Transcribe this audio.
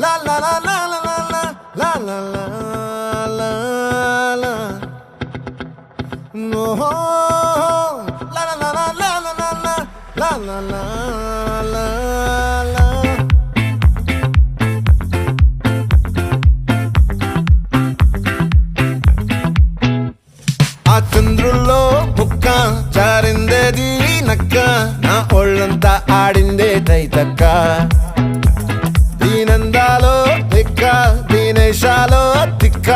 la la la la la la la la la la no la la la la la la la la la la la ఆ చంద్రుల్లో బుక్క జారిందేది నక్క నా ఒళ్ళంతా ఆడిందే తైతక్క దీనందాలో తిక్క దీనేశాలో తిక్క